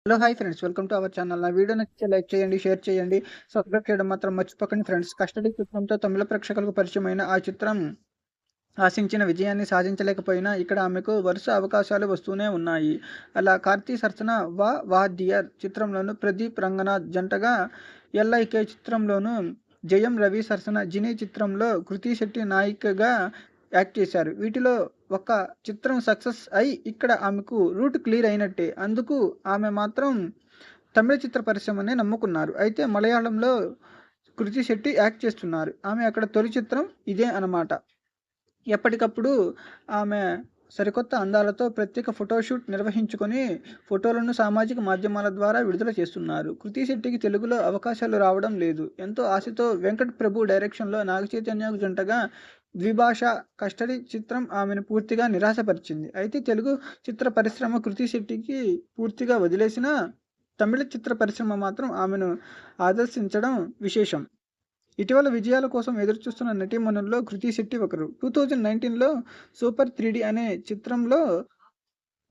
Hello! Hi friends. Welcome to our channel. నా video నచ్చితే like చేయండి, షేర్ చేయండి, సబ్స్క్రైబ్ చేయడం మాత్రం మర్చిపోకండి ఫ్రెండ్స్. 'కస్టడీ' చిత్రంతో తమిళ ప్రేక్షకులకు పరిచయమైన ఆ చిత్రం ఆశించిన విజయాన్ని సాధించలేకపోయినా ఇక్కడ ఆమెకు వరుస అవకాశాలు వస్తూనే ఉన్నాయి. అలా 'కార్తీ సరసన వాదియార్' చిత్రంలోనూ, ప్రదీప్ రంగనాథ్ జంటగా 'ఎల్ఐకే' చిత్రంలోనూ, జయం రవి సరసన 'జినీ' చిత్రంలో కృతి శెట్టి నాయికగా యాక్ట్ చేశారు. వీటిలో ఒక చిత్రం సక్సెస్ అయి ఇక్కడ ఆమెకు రూట్ క్లియర్ అయినట్టే. అందుకు ఆమె మాత్రం తమిళ చిత్ర పరిశ్రమనే నమ్ముకున్నారు. అయితే మలయాళంలో కృతి శెట్టి యాక్ట్ చేస్తున్నారు. ఆమె అక్కడ తొలి చిత్రం ఇదే అన్నమాట. ఎప్పటికప్పుడు ఆమె సరికొత్త అందాలతో ప్రత్యేక ఫోటోషూట్ నిర్వహించుకొని ఫోటోలను సామాజిక మాధ్యమాల ద్వారా విడుదల చేస్తున్నారు. కృతి శెట్టికి తెలుగులో అవకాశాలు రావడం లేదు. ఎంతో ఆశతో వెంకట్ ప్రభు డైరెక్షన్లో నాగచైతన్యకు జంటగా ద్విభాషా 'కస్టడీ' చిత్రం ఆమెను పూర్తిగా నిరాశపరిచింది. అయితే తెలుగు చిత్ర పరిశ్రమ కృతి శెట్టికి పూర్తిగా వదిలేసినా తమిళ చిత్ర పరిశ్రమ మాత్రం ఆమెను ఆదర్శించడం విశేషం. ఇటీవల విజయాల కోసం ఎదురుచూస్తున్న నటీమణుల్లో కృతి శెట్టి ఒకరు. 2019లో 'సూపర్ 3D' అనే చిత్రంలో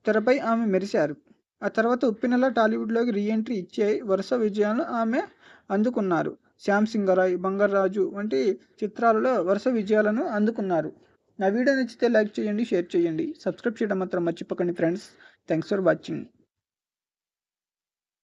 తెరపై ఆమె మెరిశారు. ఆ తర్వాత 'ఉప్పెన'లో టాలీవుడ్‌లోకి రీ ఎంట్రీ ఇచ్చి వరుస విజయాలను ఆమె అందుకున్నారు. 'శ్యామ్ సింగరాయ్', 'బంగార్రాజు' వంటి చిత్రాలలో వరుస విజయాలను అందుకున్నారు. నా వీడియో నచ్చితే లైక్ చేయండి, షేర్ చేయండి, సబ్స్క్రైబ్ చేయడం మాత్రం మర్చిపోకండి ఫ్రెండ్స్. Thanks for watching.